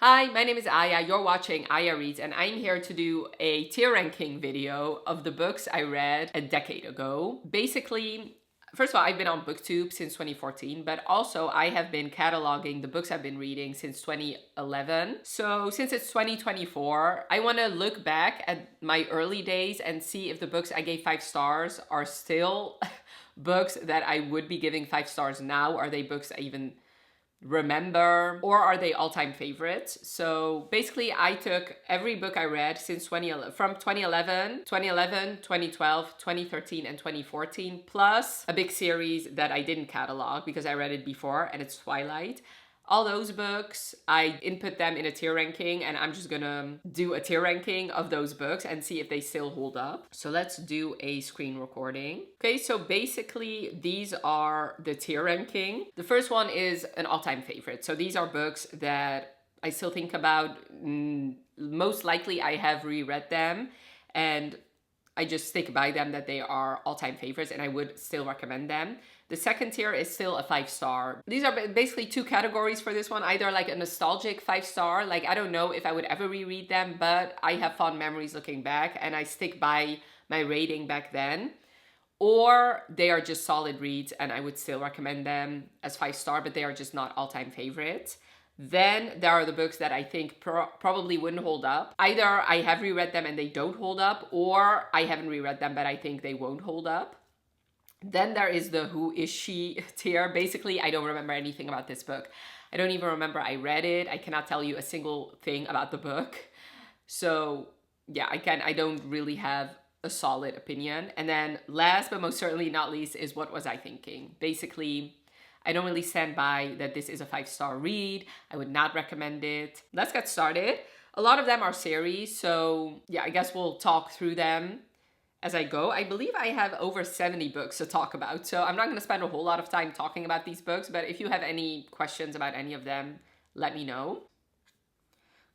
Hi, my name is Aya, you're watching Aya Reads, and I'm here to do a tier ranking video of the books I read a decade ago. Basically, first of all, I've been on BookTube since 2014, but also I have been cataloging the books I've been reading since 2011. So since it's 2024, I want to look back at my early days and see if the books I gave 5 stars are still books that I would be giving 5 stars now. Are they books I even remember, or are they all-time favorites? So basically I took every book I read since 2011, from 2011, 2012, 2013, and 2014, plus a big series that I didn't catalog because I read it before, and it's Twilight. All those books, I input them in a tier ranking, and I'm just gonna do a tier ranking of those books and see if they still hold up. So let's do a screen recording. Okay, so basically these are the tier ranking. The first one is an all-time favorite. So these are books that I still think about. Most likely I have reread them, and I just stick by them that they are all-time favorites and I would still recommend them. The second tier is still a 5-star. These are basically 2 categories for this one. Either like a nostalgic 5-star, like I don't know if I would ever reread them, but I have fond memories looking back and I stick by my rating back then. Or they are just solid reads and I would still recommend them as 5-star, but they are just not all-time favorites. Then there are the books that I think probably wouldn't hold up. Either I have reread them and they don't hold up, or I haven't reread them but I think they won't hold up. Then there is the who is she tier. Basically, I don't remember anything about this book. I don't even remember I read it. I cannot tell you a single thing about the book. So yeah, I don't really have a solid opinion. And then last but most certainly not least is what was I thinking? Basically, I don't really stand by that this is a 5-star read. I would not recommend it. Let's get started. A lot of them are series, so yeah, I guess we'll talk through them as I go. I believe I have over 70 books to talk about, so I'm not going to spend a whole lot of time talking about these books, but if you have any questions about any of them, let me know.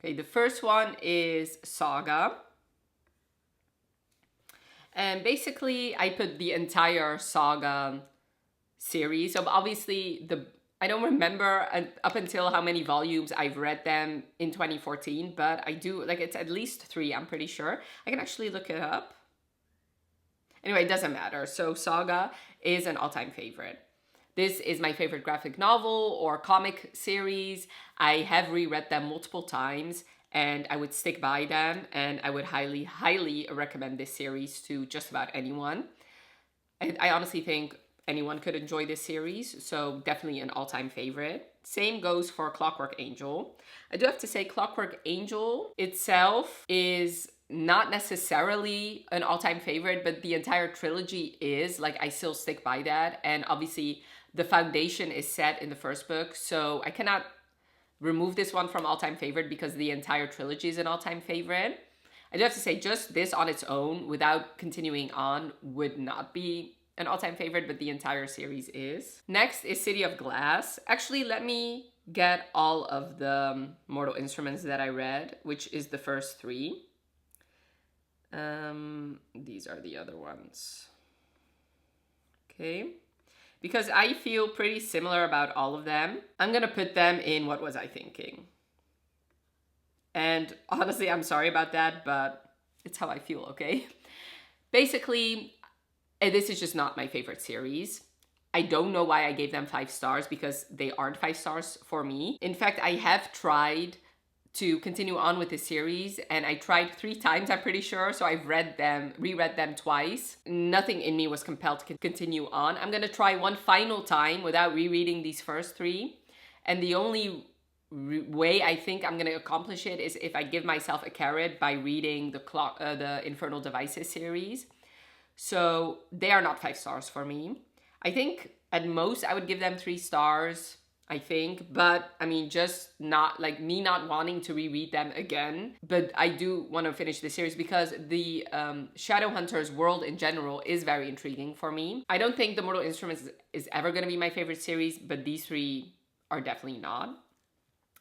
Okay, the first one is Saga. And basically, I put the entire Saga series. So obviously, I don't remember up until how many volumes I've read them in 2014, but I do, like, it's at least 3, I'm pretty sure. I can actually look it up. Anyway, it doesn't matter. So Saga is an all-time favorite. This is my favorite graphic novel or comic series. I have reread them multiple times and I would stick by them, and I would highly, highly recommend this series to just about anyone. I honestly think anyone could enjoy this series, so definitely an all-time favorite. Same goes for Clockwork Angel. I do have to say Clockwork Angel itself is not necessarily an all-time favorite, but the entire trilogy is. Like, I still stick by that, and obviously the foundation is set in the first book, so I cannot remove this one from all-time favorite because the entire trilogy is an all-time favorite. I do have to say just this on its own without continuing on would not be an all-time favorite, but the entire series is. Next is City of Glass. Actually, let me get all of the Mortal Instruments that I read, which is the first 3. These are the other ones. Okay. Because I feel pretty similar about all of them, I'm gonna put them in What Was I Thinking? And honestly, I'm sorry about that, but it's how I feel, okay? Basically, this is just not my favorite series. I don't know why I gave them 5 stars because they aren't 5 stars for me. In fact, I have tried to continue on with this series, and I tried 3 times, I'm pretty sure. So I've reread them twice. Nothing in me was compelled to continue on. I'm gonna try one final time without rereading these first 3. And the only way I think I'm gonna accomplish it is if I give myself a carrot by reading the Infernal Devices series. So they are not 5 stars for me. I think at most I would give them 3 stars. I think, but I mean, just not like me not wanting to reread them again. But I do want to finish the series because the Shadowhunters world in general is very intriguing for me. I don't think the Mortal Instruments is ever going to be my favorite series, but these 3 are definitely not.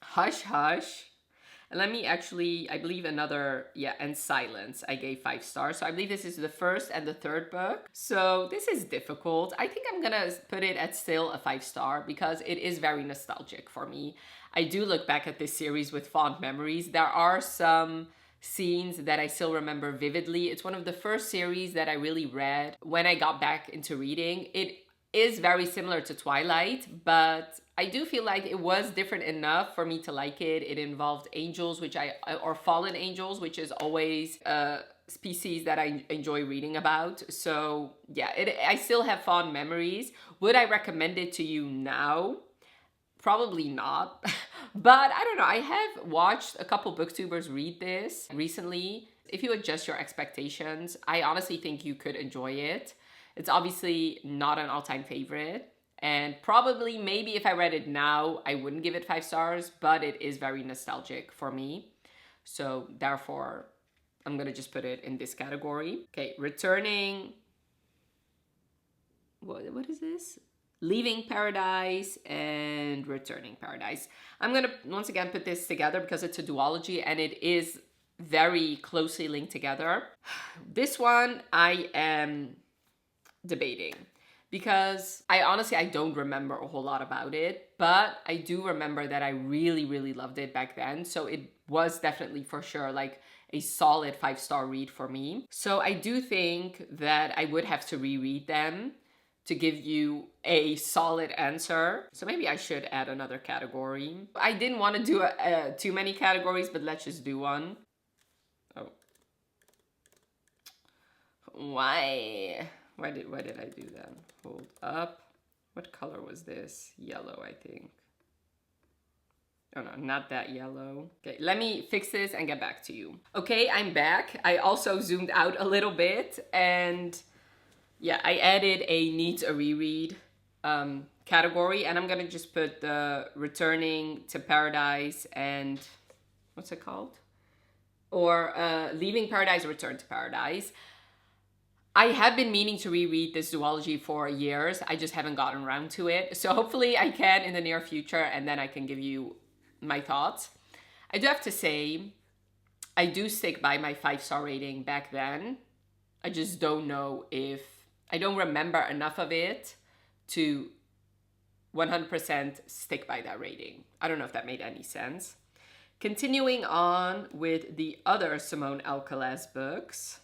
Hush Hush. And let me actually, I believe another, yeah, and Silence, I gave 5 stars. So I believe this is the first and the third book. So this is difficult. I think I'm gonna put it at still a 5 star because it is very nostalgic for me. I do look back at this series with fond memories. There are some scenes that I still remember vividly. It's one of the first series that I really read when I got back into reading. It is very similar to Twilight, but I do feel like it was different enough for me to like it. It involved angels, or fallen angels, which is always a species that I enjoy reading about. So yeah, I still have fond memories. Would I recommend it to you now? Probably not. But I don't know, I have watched a couple booktubers read this recently. If you adjust your expectations, I honestly think you could enjoy it. It's obviously not an all-time favorite. And probably, maybe if I read it now, I wouldn't give it 5 stars, but it is very nostalgic for me. So therefore, I'm gonna just put it in this category. Okay, returning. What is this? Leaving Paradise and Returning Paradise. I'm gonna once again put this together because it's a duology and it is very closely linked together. This one I am debating because I don't remember a whole lot about it, but I do remember that I really, really loved it back then. So it was definitely for sure like a solid 5 star read for me. So I do think that I would have to reread them to give you a solid answer. So maybe I should add another category. I didn't want to do too many categories, but let's just do one. Oh. Why did I do that? Hold up. What color was this? Yellow, I think. Oh no, not that yellow. Okay, let me fix this and get back to you. Okay, I'm back. I also zoomed out a little bit and yeah, I added a needs a reread category, and I'm gonna just put the Returning to Paradise and what's it called? Or Leaving Paradise, Return to Paradise. I have been meaning to reread this duology for years. I just haven't gotten around to it. So hopefully I can in the near future, and then I can give you my thoughts. I do have to say, I do stick by my 5 star rating back then. I just don't know if I don't remember enough of it to 100% stick by that rating. I don't know if that made any sense. Continuing on with the other Simone Alcalaz books,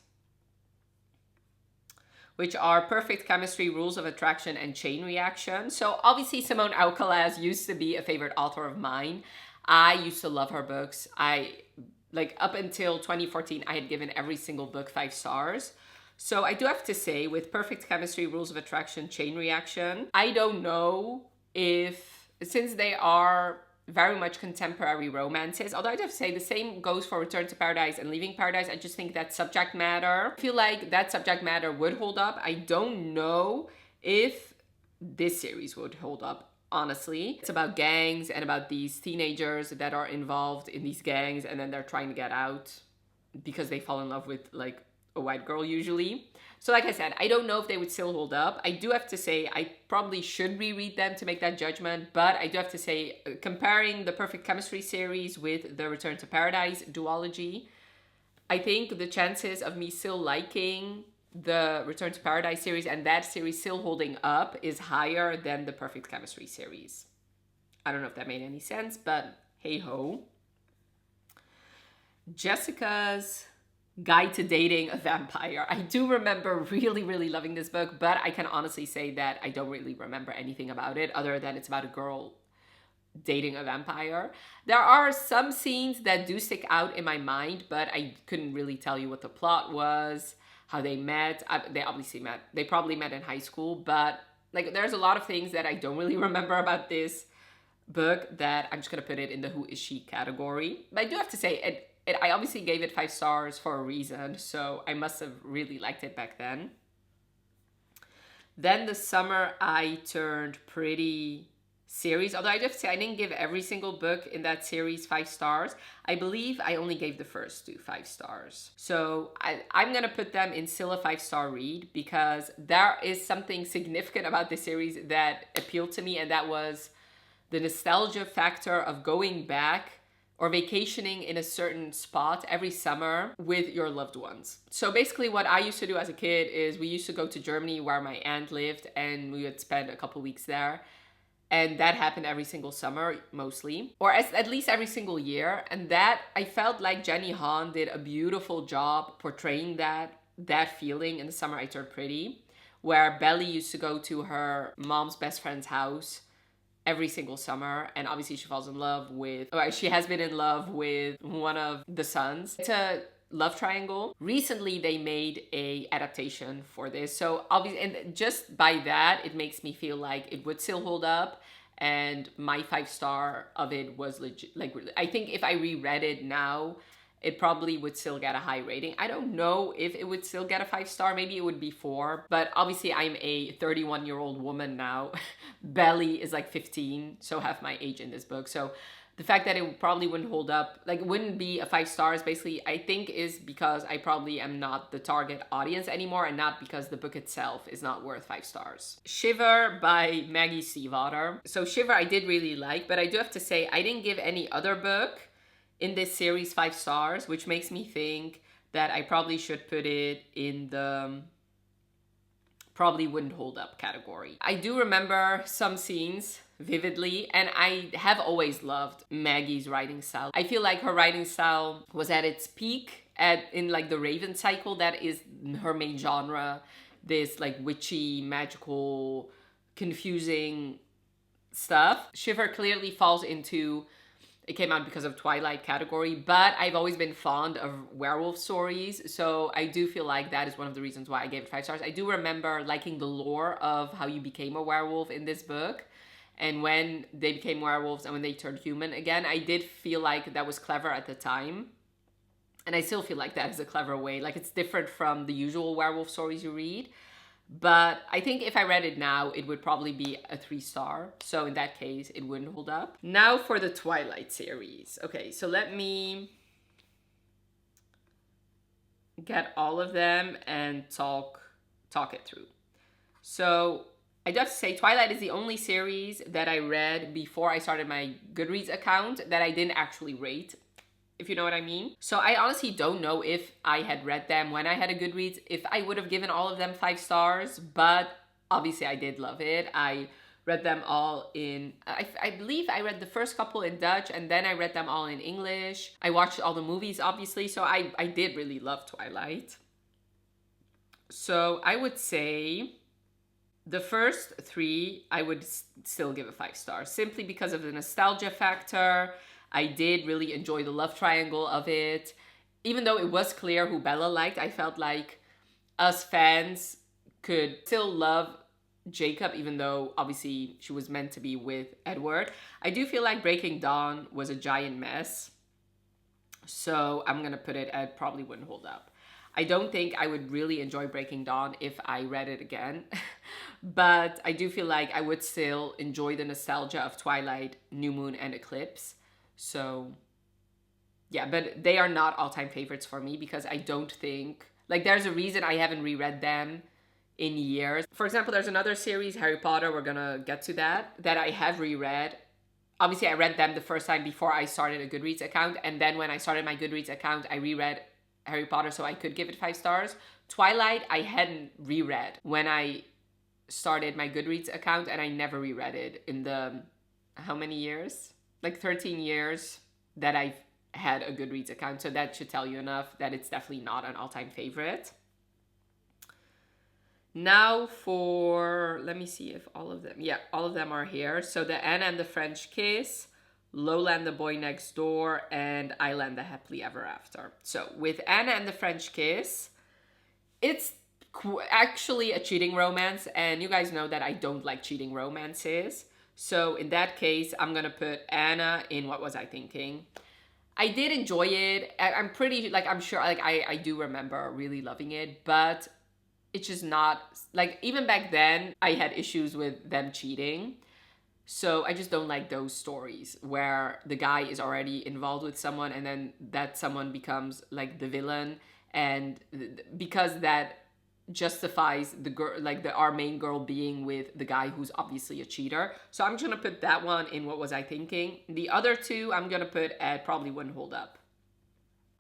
which are Perfect Chemistry, Rules of Attraction, and Chain Reaction. So obviously Simone Alcalaz used to be a favorite author of mine. I used to love her books. Up until 2014, I had given every single book 5 stars. So I do have to say, with Perfect Chemistry, Rules of Attraction, Chain Reaction, I don't know if, since they are very much contemporary romances, although I do have to say the same goes for Return to Paradise and Leaving Paradise, I just think that subject matter, I feel like that subject matter would hold up. I don't know if this series would hold up, honestly. It's about gangs and about these teenagers that are involved in these gangs and then they're trying to get out because they fall in love with like a white girl usually. So like I said, I don't know if they would still hold up. I do have to say I probably should reread them to make that judgment, but I do have to say comparing the Perfect Chemistry series with the Return to Paradise duology, I think the chances of me still liking the Return to Paradise series and that series still holding up is higher than the Perfect Chemistry series. I don't know if that made any sense, but hey ho. Jessica's Guide to Dating a Vampire. I do remember really, really loving this book, but I can honestly say that I don't really remember anything about it other than it's about a girl dating a vampire. There are some scenes that do stick out in my mind, but I couldn't really tell you what the plot was, how they met. They obviously met. They probably met in high school, but like there's a lot of things that I don't really remember about this book that I'm just gonna put it in the Who Is She category. But I do have to say, I obviously gave it 5 stars for a reason, so I must have really liked it back then. Then the summer I turned pretty series, although I have to say I didn't give every single book in that series 5 stars. I believe I only gave the first 2 5 stars. So I'm gonna put them in still a 5 star read because there is something significant about this series that appealed to me, and that was the nostalgia factor of going back or vacationing in a certain spot every summer with your loved ones. So basically what I used to do as a kid is we used to go to Germany where my aunt lived, and we would spend a couple weeks there. And that happened every single summer, mostly, or at least every single year. And that, I felt like Jenny Han did a beautiful job portraying that feeling in The Summer I Turned Pretty, where Belly used to go to her mom's best friend's house every single summer, and obviously she falls in love with, or she has been in love with one of the sons. It's a love triangle. Recently they made a adaptation for this, so obviously, and just by that it makes me feel like it would still hold up, and my 5-star of it was legit. Like, I think if I reread it now, it probably would still get a high rating. I don't know if it would still get a 5-star. Maybe it would be 4. But obviously I'm a 31-year-old woman now. Belly is like 15, so half my age in this book. So the fact that it probably wouldn't hold up, like wouldn't be a 5 stars, basically, I think is because I probably am not the target audience anymore, and not because the book itself is not worth 5 stars. Shiver by Maggie Seawater. So Shiver I did really like, but I do have to say I didn't give any other book in this series 5 stars, which makes me think that I probably should put it in the probably wouldn't hold up category. I do remember some scenes vividly, and I have always loved Maggie's writing style. I feel like her writing style was at its peak in like the Raven cycle. That is her main genre, this like witchy, magical, confusing stuff. Shiver clearly falls into, it came out because of Twilight category, but I've always been fond of werewolf stories, so I do feel like that is one of the reasons why I gave it 5 stars. I do remember liking the lore of how you became a werewolf in this book, and when they became werewolves and when they turned human again. I did feel like that was clever at the time, and I still feel like that is a clever way. Like, it's different from the usual werewolf stories you read. But I think if I read it now, it would probably be a 3 star. So in that case, it wouldn't hold up. Now for the Twilight series. Okay, so let me get all of them and talk it through. So I do have to say, Twilight is the only series that I read before I started my Goodreads account that I didn't actually rate, if you know what I mean. So I honestly don't know if I had read them when I had a Goodreads, if I would have given all of them 5 stars, but obviously I did love it. I read them all in, I believe I read the first couple in Dutch, and then I read them all in English. I watched all the movies, obviously, so I did really love Twilight. So I would say the first 3, I would still give a 5 stars, simply because of the nostalgia factor. I did really enjoy the love triangle of it. Even though it was clear who Bella liked, I felt like us fans could still love Jacob, even though obviously she was meant to be with Edward. I do feel like Breaking Dawn was a giant mess, so I'm gonna put it at probably wouldn't hold up. I don't think I would really enjoy Breaking Dawn if I read it again, but I do feel like I would still enjoy the nostalgia of Twilight, New Moon, and Eclipse. So yeah, but they are not all-time favorites for me, because I don't think, like, there's a reason I haven't reread them in years. For example, there's another series, Harry Potter, we're gonna get to that I have reread. Obviously, I read them the first time before I started a Goodreads account, and then when I started my Goodreads account, I reread Harry Potter so I could give it 5 stars. Twilight, I hadn't reread when I started my Goodreads account, and I never reread it in the, how many years? Like 13 years that I've had a Goodreads account. So that should tell you enough that it's definitely not an all-time favorite. Now for, let me see if all of them, yeah, all of them are here. So the Anna and the French Kiss, Lowland the Boy Next Door, and Island the Happily Ever After. So with Anna and the French Kiss, it's actually a cheating romance, and you guys know that I don't like cheating romances. So in that case, I'm gonna put Anna in What Was I Thinking. I did enjoy it. I'm pretty, like, I'm sure, like, I do remember really loving it, but it's just not, like, even back then, I had issues with them cheating. So I just don't like those stories where the guy is already involved with someone and then that someone becomes, like, the villain. And because that justifies the girl, like our main girl being with the guy who's obviously a cheater. So I'm just gonna put that one in what was I thinking. The other two I'm gonna put at probably wouldn't hold up.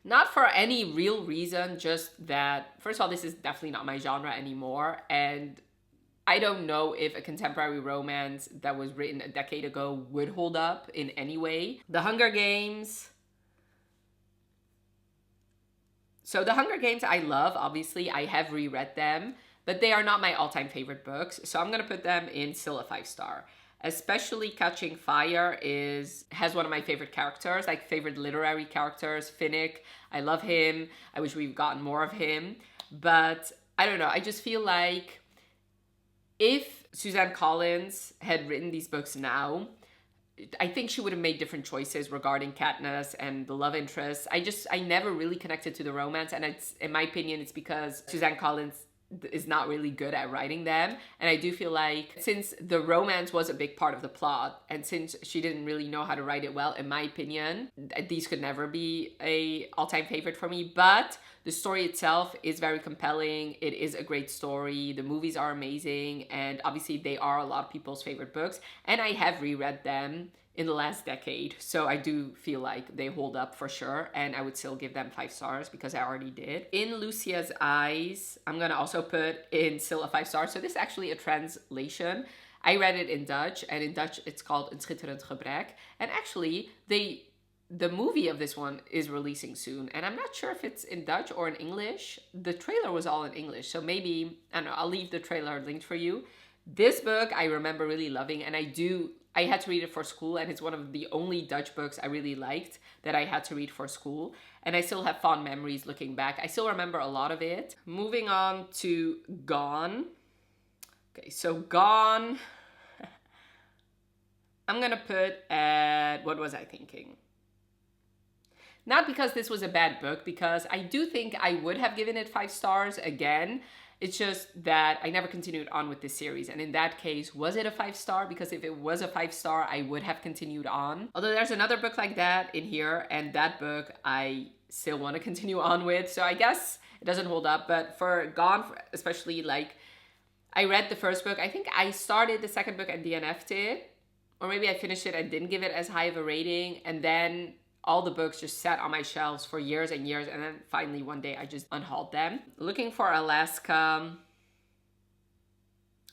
Not for any real reason, just that, first of all, this is definitely not my genre anymore, and I don't know if a contemporary romance that was written a decade ago would hold up in any way. The Hunger Games. So The Hunger Games I love, obviously. I have reread them, but they are not my all-time favorite books. So I'm going to put them in still a 5-star. Especially Catching Fire has one of my favorite characters, like favorite literary characters, Finnick. I love him. I wish we've gotten more of him. But I don't know. I just feel like if Suzanne Collins had written these books now, I think she would have made different choices regarding Katniss and the love interest. I never really connected to the romance, and it's, in my opinion, it's because Suzanne Collins is not really good at writing them. And I do feel like since the romance was a big part of the plot, and since she didn't really know how to write it well, in my opinion, these could never be a all-time favorite for me. But the story itself is very compelling. It is a great story. The movies are amazing, and obviously they are a lot of people's favorite books, and I have reread them in the last decade, so I do feel like they hold up for sure, and I would still give them 5 stars because I already did. In Lucia's Eyes, I'm gonna also put in still a 5 stars. So this is actually a translation. I read it in Dutch, and in Dutch it's called Een Schitterend Gebrek, and actually the movie of this one is releasing soon, and I'm not sure if it's in Dutch or in English. The trailer was all in English, so maybe, I don't know, I'll leave the trailer linked for you. This book I remember really loving, and I had to read it for school, and it's one of the only Dutch books I really liked that I had to read for school, and I still have fond memories looking back. I still remember a lot of it. Moving on to Gone. Okay, so Gone, I'm gonna put at, what was I thinking? Not because this was a bad book, because I do think I would have given it 5 stars again. It's just that I never continued on with this series. And in that case, was it a 5 star? Because if it was a 5 star, I would have continued on. Although there's another book like that in here, and that book I still want to continue on with. So I guess it doesn't hold up. But for Gone, especially, like, I read the first book. I think I started the second book and DNF'd it. Or maybe I finished it and didn't give it as high of a rating. And then all the books just sat on my shelves for years and years, and then finally one day I just unhauled them. Looking for Alaska,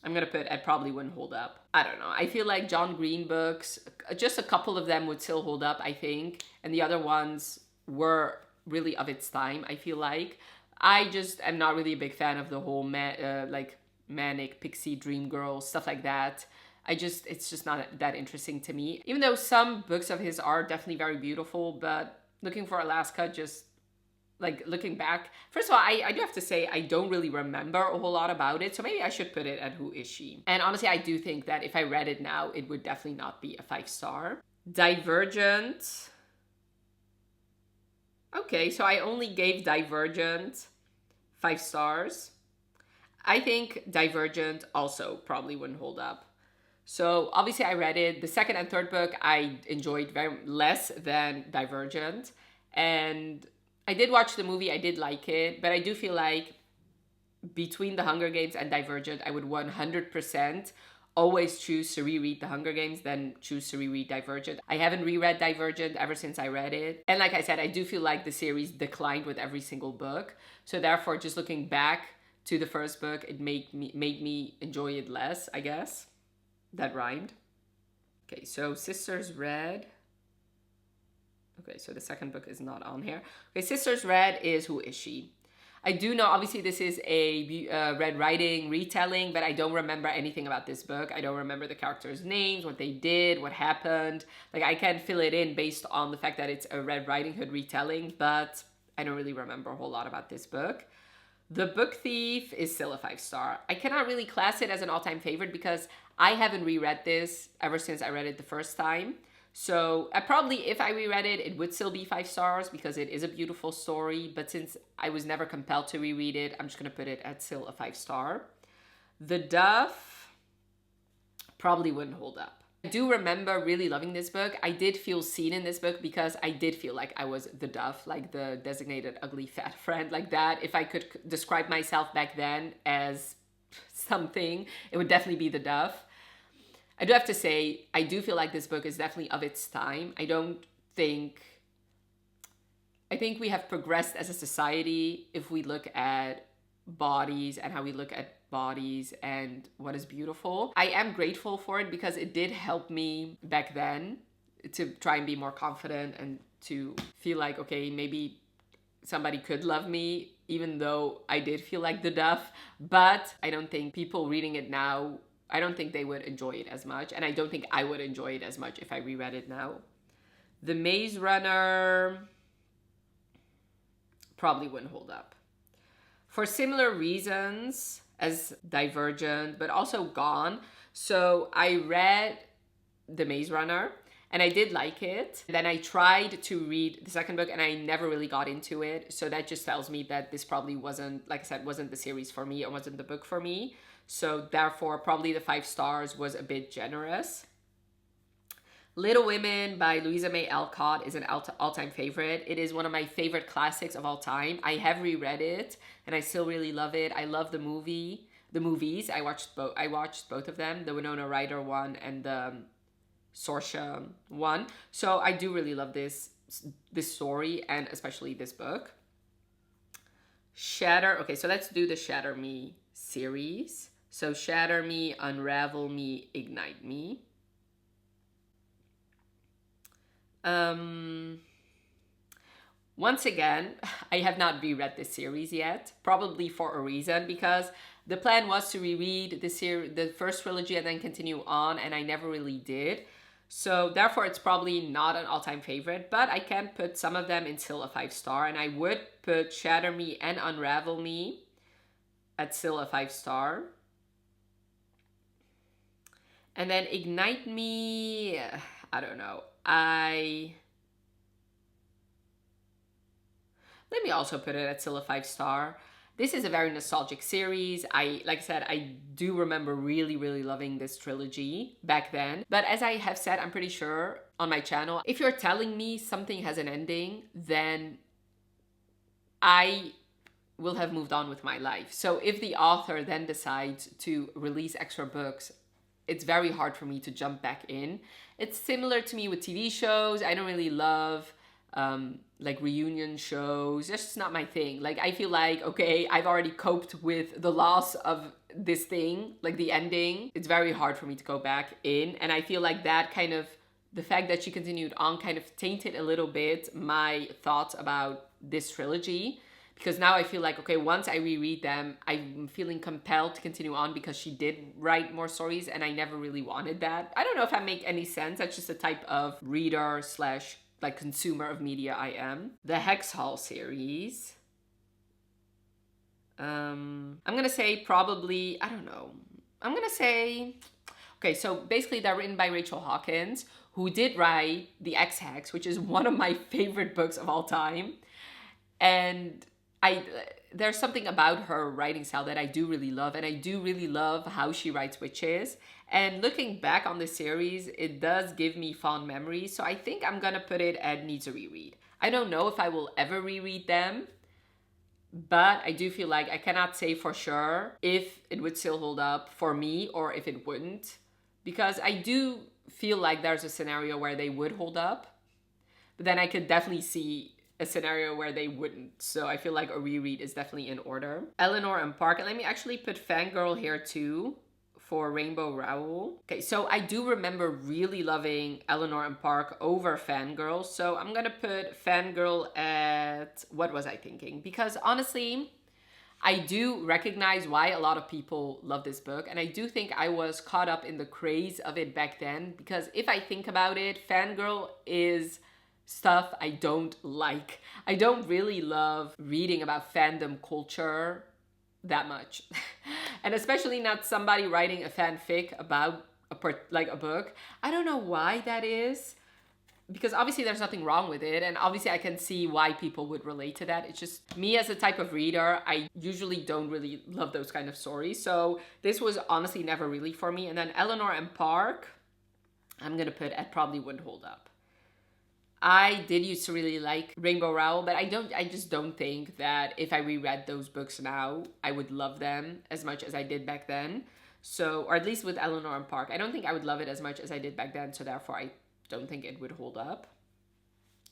I'm gonna put, I probably wouldn't hold up. I don't know. I feel like John Green books, just a couple of them would still hold up, I think, and the other ones were really of its time, I feel like. I just am not really a big fan of the whole like manic pixie dream girl stuff like that. It's just not that interesting to me. Even though some books of his are definitely very beautiful, but Looking for Alaska, just like looking back, first of all, I do have to say I don't really remember a whole lot about it, so maybe I should put it at Who Is She? And honestly, I do think that if I read it now, it would definitely not be a 5 star. Divergent. Okay, so I only gave Divergent 5 stars. I think Divergent also probably wouldn't hold up. So obviously I read it. The second and third book I enjoyed very less than Divergent. And I did watch the movie. I did like it. But I do feel like between The Hunger Games and Divergent, I would 100% always choose to reread The Hunger Games than choose to reread Divergent. I haven't reread Divergent ever since I read it. And like I said, I do feel like the series declined with every single book. So therefore, just looking back to the first book, it made me enjoy it less, I guess. That rhymed. Okay, so Sisters Red. Okay, so the second book is not on here. Okay, Sisters Red is Who Is She? I do know, obviously, this is a Red Riding retelling, but I don't remember anything about this book. I don't remember the characters' names, what they did, what happened. Like, I can fill it in based on the fact that it's a Red Riding Hood retelling, but I don't really remember a whole lot about this book. The Book Thief is still a 5 star. I cannot really class it as an all-time favorite because I haven't reread this ever since I read it the first time. So probably if I reread it, it would still be 5 stars because it is a beautiful story. But since I was never compelled to reread it, I'm just going to put it at still a 5 star. The Dove probably wouldn't hold up. I do remember really loving this book. I did feel seen in this book because I did feel like I was the duff, like the designated ugly fat friend, like that. If I could describe myself back then as something, it would definitely be the duff. I do have to say, I do feel like this book is definitely of its time. I think we have progressed as a society if we look at bodies and how we look at bodies and what is beautiful. I am grateful for it because it did help me back then to try and be more confident and to feel like, okay, maybe somebody could love me even though I did feel like the duff. But I don't think people reading it now, I don't think they would enjoy it as much, and I don't think I would enjoy it as much if I reread it now. The Maze Runner probably wouldn't hold up. For similar reasons as Divergent, but also Gone. So I read The Maze Runner and I did like it. Then I tried to read the second book and I never really got into it. So that just tells me that this probably wasn't, like I said, wasn't the series for me. It wasn't the book for me. So therefore, probably the 5 stars was a bit generous. Little Women by Louisa May Alcott is an all-time favorite. It is one of my favorite classics of all time. I have reread it and I still really love it. I love the movies. I watched both of them, the Winona Ryder one and the Saoirse one. So I do really love this story and especially this book. Okay, so let's do the Shatter Me series. So Shatter Me, Unravel Me, Ignite Me. Once again, I have not reread this series yet, probably for a reason, because the plan was to reread the first trilogy and then continue on, and I never really did. So therefore, it's probably not an all-time favorite, but I can put some of them in still a 5 star, and I would put Shatter Me and Unravel Me at still a 5 star. And then Ignite Me, I don't know. Let me also put it at still a 5 star. This is a very nostalgic series. Like I said, I do remember really, really loving this trilogy back then. But as I have said, I'm pretty sure on my channel, if you're telling me something has an ending, then I will have moved on with my life. So if the author then decides to release extra books, it's very hard for me to jump back in. It's similar to me with TV shows. I don't really love like reunion shows. That's just not my thing. Like, I feel like, okay, I've already coped with the loss of this thing, like the ending. It's very hard for me to go back in. And I feel like that kind of, the fact that she continued on kind of tainted a little bit my thoughts about this trilogy. Because now I feel like, okay, once I reread them, I'm feeling compelled to continue on because she did write more stories and I never really wanted that. I don't know if that makes any sense. That's just a type of reader slash like consumer of media I am. The Hex Hall series. I'm gonna say probably, I don't know. I'm gonna say, okay, so basically they're written by Rachel Hawkins, who did write The Ex-Hex, which is one of my favorite books of all time. And there's something about her writing style that I do really love, and I do really love how she writes witches. And looking back on the series, it does give me fond memories, so I think I'm gonna put it at needs a reread. I don't know if I will ever reread them, but I do feel like I cannot say for sure if it would still hold up for me or if it wouldn't, because I do feel like there's a scenario where they would hold up, but then I could definitely see a scenario where they wouldn't. So I feel like a reread is definitely in order. Eleanor and Park, and let me actually put Fangirl here too for Rainbow Rowell. Okay, so I do remember really loving Eleanor and Park over Fangirl. So I'm gonna put Fangirl at, what was I thinking? Because honestly, I do recognize why a lot of people love this book. And I do think I was caught up in the craze of it back then. Because if I think about it, Fangirl is stuff I don't like. I don't really love reading about fandom culture that much. And especially not somebody writing a fanfic about a book. I don't know why that is, because obviously there's nothing wrong with it, and obviously I can see why people would relate to that. It's just me as a type of reader, I usually don't really love those kind of stories. So this was honestly never really for me. And then Eleanor and Park, I'm gonna put at probably wouldn't hold up. I did used to really like Rainbow Rowell, but I just don't think that if I reread those books now, I would love them as much as I did back then. So, or at least with Eleanor and Park, I don't think I would love it as much as I did back then, so therefore I don't think it would hold up.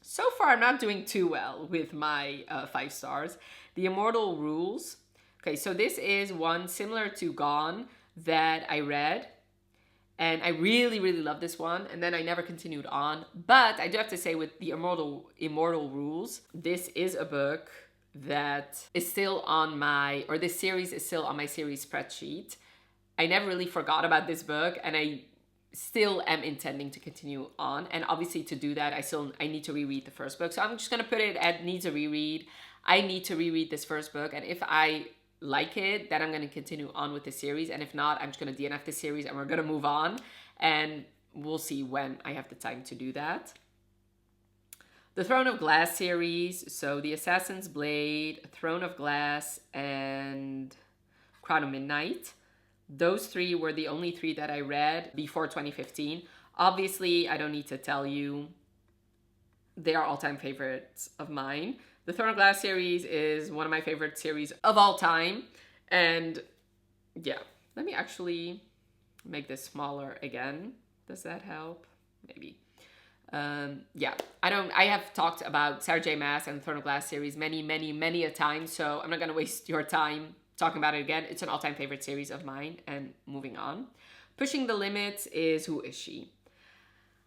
So far, I'm not doing too well with my 5 stars. The Immortal Rules. Okay, so this is one similar to Gone that I read. And I really, really love this one. And then I never continued on. But I do have to say with the Immortal Rules, this is a book that is still on my, or this series is still on my series spreadsheet. I never really forgot about this book, and I still am intending to continue on. And obviously to do that, I need to reread the first book. So I'm just gonna put it at needs a reread. I need to reread this first book, and if I like it, then I'm going to continue on with the series, and if not, I'm just going to DNF the series and we're going to move on, and we'll see when I have the time to do that. The Throne of Glass series, so the Assassin's Blade, Throne of Glass, and Crown of Midnight. Those 3 were the only 3 that I read before 2015. Obviously, I don't need to tell you, they are all-time favorites of mine. The Throne of Glass series is one of my favorite series of all time. And yeah, let me actually make this smaller again. Does that help? Maybe. Yeah, I have talked about Sarah J. Maas and the Throne of Glass series many a time, so I'm not going to waste your time talking about it again. It's an all-time favorite series of mine, and moving on. Pushing the Limits is Who Is She?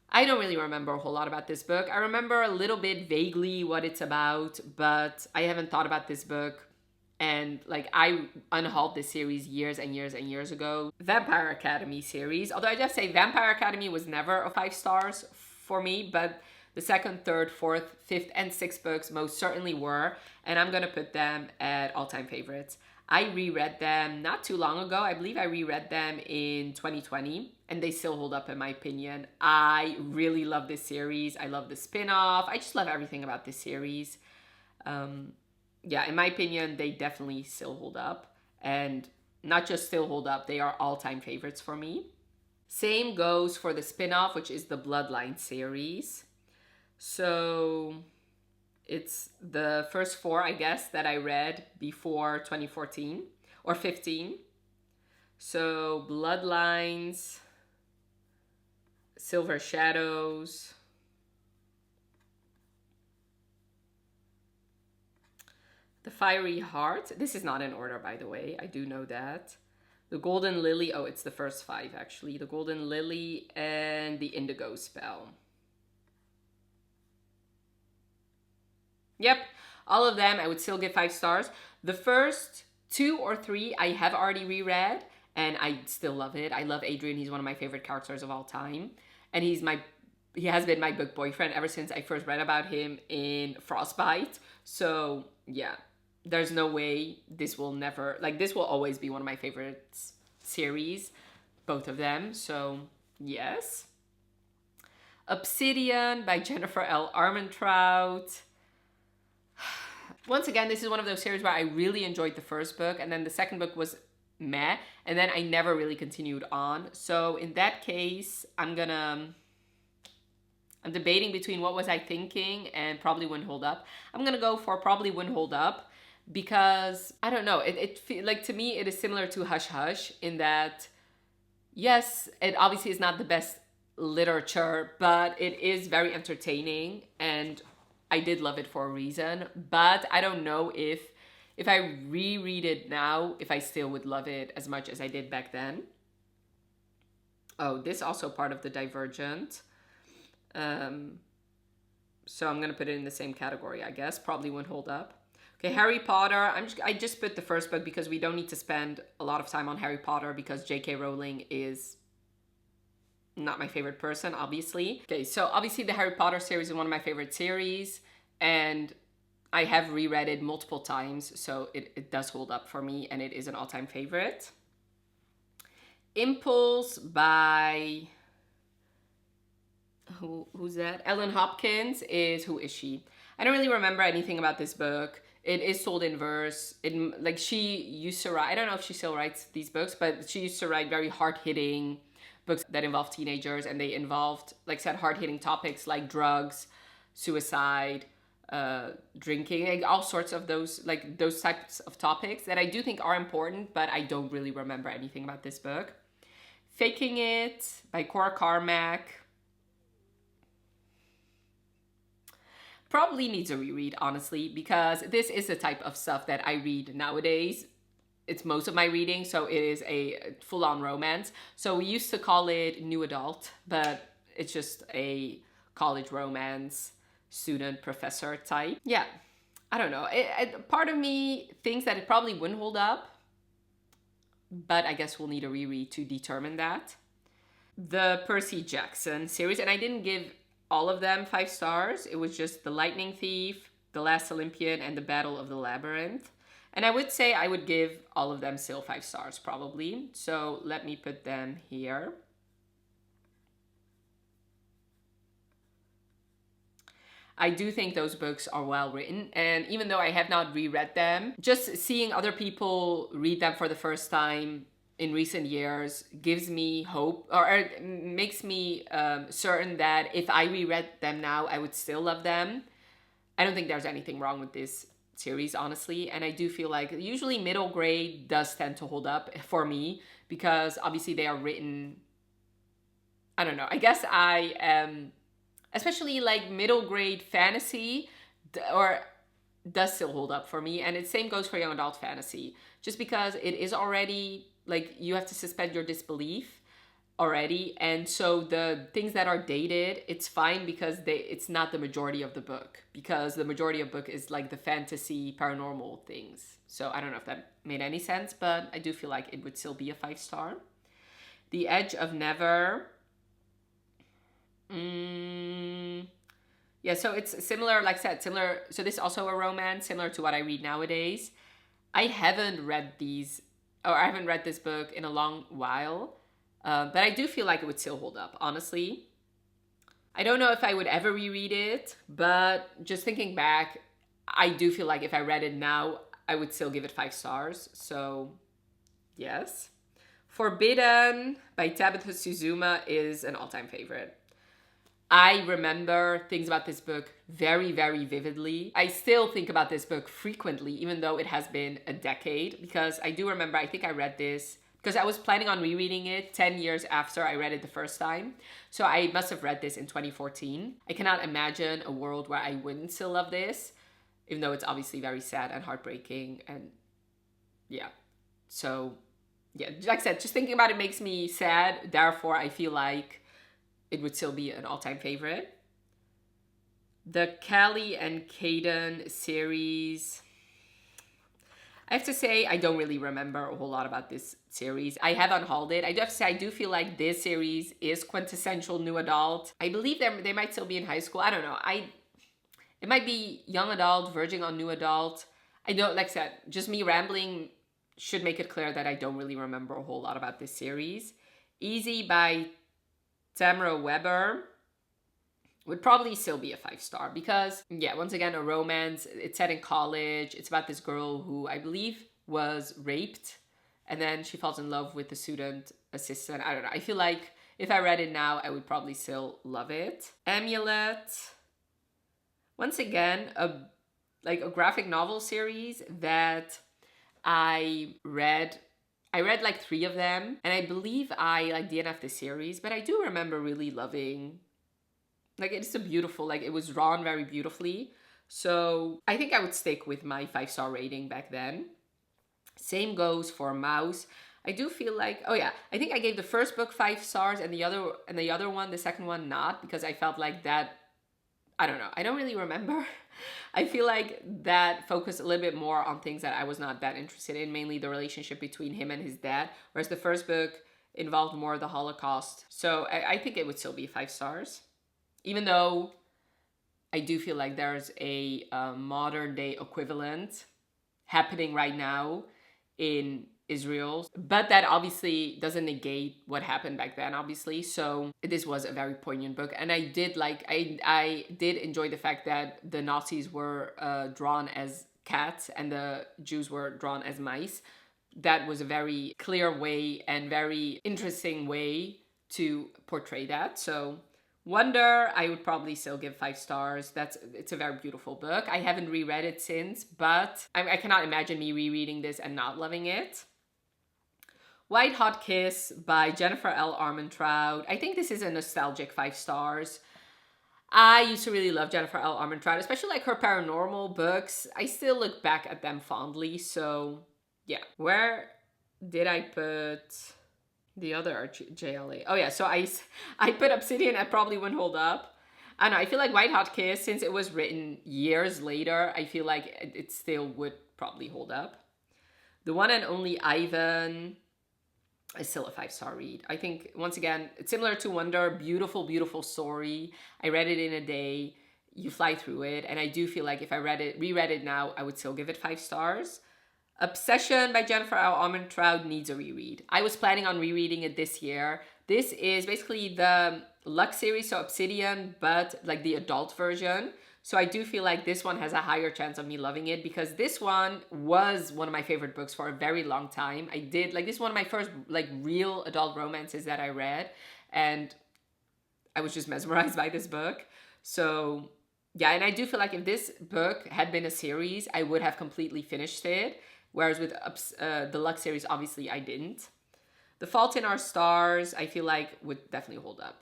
I don't really remember a whole lot about this book. I remember a little bit vaguely what it's about, but I haven't thought about this book. And like, I unhauled this series years and years and years ago. Vampire Academy series. Although I just say Vampire Academy was never a 5 stars for me, but the 2nd, 3rd, 4th, 5th, and 6th books most certainly were. And I'm gonna put them at all-time favorites. I reread them not too long ago. I believe I reread them in 2020, and they still hold up in my opinion. I really love this series. I love the spin-off. I just love everything about this series. Yeah, in my opinion, they definitely still hold up. And not just still hold up, they are all-time favorites for me. Same goes for the spin-off, which is the Bloodline series. So it's the first 4, I guess, that I read before 2014 or 15. So Bloodlines, Silver Shadows, The Fiery Heart. This is not in order, by the way. I do know that. The Golden Lily. Oh, it's the first 5, actually. The Golden Lily and The Indigo Spell. Yep, all of them I would still give 5 stars. The first 2 or 3 I have already reread, and I still love it. I love Adrian. He's one of my favorite characters of all time. And he has been my book boyfriend ever since I first read about him in Frostbite. So yeah, there's no way this will always be one of my favorite series, both of them. So yes. Obsidian by Jennifer L. Armentrout. Once again, this is one of those series where I really enjoyed the first book, and then the second book was meh, and then I never really continued on. So in that case, I'm debating between What Was I Thinking and Probably Wouldn't Hold Up. I'm gonna go for Probably Wouldn't Hold Up because, I don't know, like, to me, it is similar to Hush Hush in that, yes, it obviously is not the best literature, but it is very entertaining, and I did love it for a reason. But I don't know if I reread it now, if I still would love it as much as I did back then. Oh, this also part of the Divergent. So I'm gonna put it in the same category, I guess. Probably Wouldn't Hold Up. Okay, Harry Potter. I just put the first book because we don't need to spend a lot of time on Harry Potter because J.K. Rowling is not my favorite person, obviously. Okay, so obviously the Harry Potter series is one of my favorite series, and I have reread it multiple times, so it does hold up for me, and it is an all-time favorite. Impulse by... Who's that? Ellen Hopkins is Who Is She? I don't really remember anything about this book. It is told in verse. She used to write, I don't know if she still writes these books, but she used to write very hard-hitting books that involve teenagers, and they involved, like I said, hard-hitting topics like drugs, suicide, drinking, like all sorts of those types of topics that I do think are important, but I don't really remember anything about this book. Faking It by Cora Carmack. Probably needs a reread, honestly, because this is the type of stuff that I read nowadays. It's most of my reading, so it is a full-on romance. So we used to call it new adult, but it's just a college romance, student professor type. Yeah, I don't know. Part of me thinks that it probably wouldn't hold up, but I guess we'll need a reread to determine that. The Percy Jackson series, and I didn't give all of them 5 stars. It was just The Lightning Thief, The Last Olympian, and The Battle of the Labyrinth. And I would say I would give all of them still 5 stars, probably. So let me put them here. I do think those books are well written, and even though I have not reread them, just seeing other people read them for the first time in recent years gives me hope, or makes me certain that if I reread them now, I would still love them. I don't think there's anything wrong with this series, honestly, and I do feel like usually middle grade does tend to hold up for me, because obviously they are written, I don't know, I guess I am, especially like middle grade fantasy, or does still hold up for me, and the same goes for young adult fantasy, just because it is already, like, you have to suspend your disbelief already, and so the things that are dated, it's fine because it's not the majority of the book, because the majority of book is like the fantasy paranormal things. So I don't know if that made any sense, but I do feel like it would still be a 5 star. The Edge of Never. Yeah, so it's similar, like I said, similar. So this is also a romance, similar to what I read nowadays. I haven't read this book in a long while, but I do feel like it would still hold up, honestly. I don't know if I would ever reread it, but just thinking back, I do feel like if I read it now, I would still give it 5 stars. So, yes. Forbidden by Tabitha Suzuma is an all-time favorite. I remember things about this book very, very vividly. I still think about this book frequently, even though it has been a decade, because I do remember, I think I read this, because I was planning on rereading it 10 years after I read it the first time. So I must have read this in 2014. I cannot imagine a world where I wouldn't still love this, even though it's obviously very sad and heartbreaking, and yeah. So, yeah, like I said, just thinking about it makes me sad. Therefore, I feel like it would still be an all-time favorite. The Callie and Caden series. I have to say, I don't really remember a whole lot about this series. I have unhauled it. I do have to say, I do feel like this series is quintessential new adult. I believe they might still be in high school. I don't know. It might be young adult, verging on new adult. I don't, like I said, just me rambling should make it clear that I don't really remember a whole lot about this series. Easy by Tamara Weber would probably still be a 5 star, because, yeah, once again, a romance. It's set in college. It's about this girl who I believe was raped, and then she falls in love with the student assistant. I don't know. I feel like if I read it now, I would probably still love it. Amulet. Once again, a graphic novel series that I read like 3 of them, and I believe I like DNF the series, but I do remember really loving, like, it's a beautiful, like, it was drawn very beautifully. So I think I would stick with my 5 star rating back then. Same goes for Mouse. I do feel like, oh yeah, I think I gave the first book 5 stars and the other one, the second one, not, because I felt like that, I don't know, I don't really remember. I feel like that focused a little bit more on things that I was not that interested in, mainly the relationship between him and his dad, whereas the first book involved more of the Holocaust. So I think it would still be 5 stars, even though I do feel like there's a modern day equivalent happening right now in Israel, but that obviously doesn't negate what happened back then, obviously. So this was a very poignant book, and I did enjoy the fact that the Nazis were drawn as cats and the Jews were drawn as mice. That was a very clear way and very interesting way to portray that. So Wonder, I would probably still give 5 stars. It's a very beautiful book. I haven't reread it since, but I cannot imagine me rereading this and not loving it. White Hot Kiss by Jennifer L. Armentrout. I think this is a nostalgic 5 stars. I used to really love Jennifer L. Armentrout, especially like her paranormal books. I still look back at them fondly, so yeah. Where did I put the other JLA? Oh yeah, so I put Obsidian. I probably wouldn't hold up. I don't know, I feel like White Hot Kiss, since it was written years later, I feel like it still would probably hold up. The One and Only Ivan is still a 5-star read. I think, once again, it's similar to Wonder. Beautiful, beautiful story. I read it in a day. You fly through it. And I do feel like if I reread it now, I would still give it 5 stars. Obsession by Jennifer L. Armentrout needs a reread. I was planning on rereading it this year. This is basically the Lux series, so Obsidian, but like the adult version. So I do feel like this one has a higher chance of me loving it, because this one was one of my favorite books for a very long time. This is one of my first like real adult romances that I read, and I was just mesmerized by this book. So yeah, and I do feel like if this book had been a series, I would have completely finished it. Whereas with the Lux series, obviously I didn't. The Fault in Our Stars, I feel like would definitely hold up.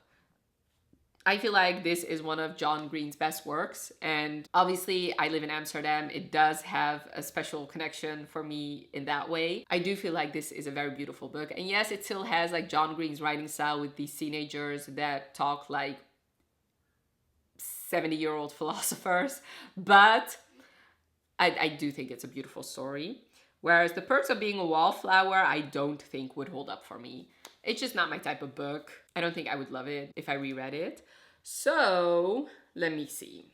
I feel like this is one of John Green's best works, and obviously I live in Amsterdam. It does have a special connection for me in that way. I do feel like this is a very beautiful book, and yes, it still has like John Green's writing style with these teenagers that talk like 70-year-old philosophers, but I do think it's a beautiful story. Whereas The Perks of Being a Wallflower, I don't think would hold up for me. It's just not my type of book. I don't think I would love it if I reread it. So, let me see.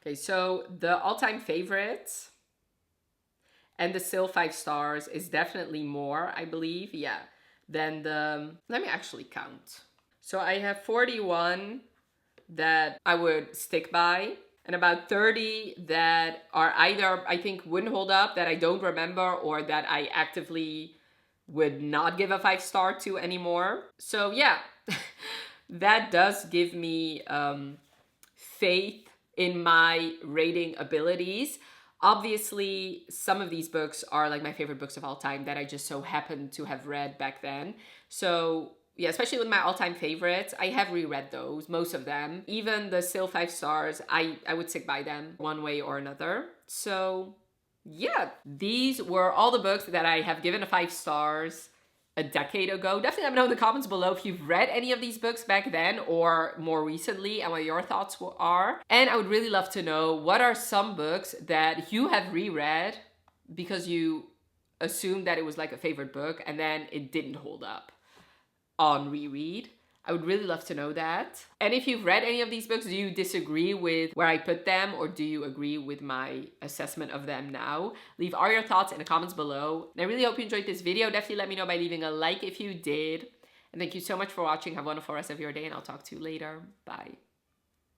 Okay, so the all-time favorites and the still 5 stars is definitely more, I believe, yeah, than the... Let me actually count. So I have 41 that I would stick by, and about 30 that are either, I think, wouldn't hold up, that I don't remember, or that I actively would not give a 5 star to anymore. So yeah, that does give me faith in my rating abilities. Obviously, some of these books are like my favorite books of all time that I just so happened to have read back then. So yeah, especially with my all-time favorites, I have reread those, most of them. Even the still 5 stars, I would stick by them one way or another. So yeah, these were all the books that I have given a 5 stars a decade ago. Definitely let me know in the comments below if you've read any of these books back then or more recently and what your thoughts are. And I would really love to know, what are some books that you have reread because you assumed that it was like a favorite book and then it didn't hold up on reread? I would really love to know that. And if you've read any of these books, do you disagree with where I put them, or do you agree with my assessment of them now? Leave all your thoughts in the comments below. And I really hope you enjoyed this video. Definitely let me know by leaving a like if you did. And thank you so much for watching. Have a wonderful rest of your day, and I'll talk to you later. Bye.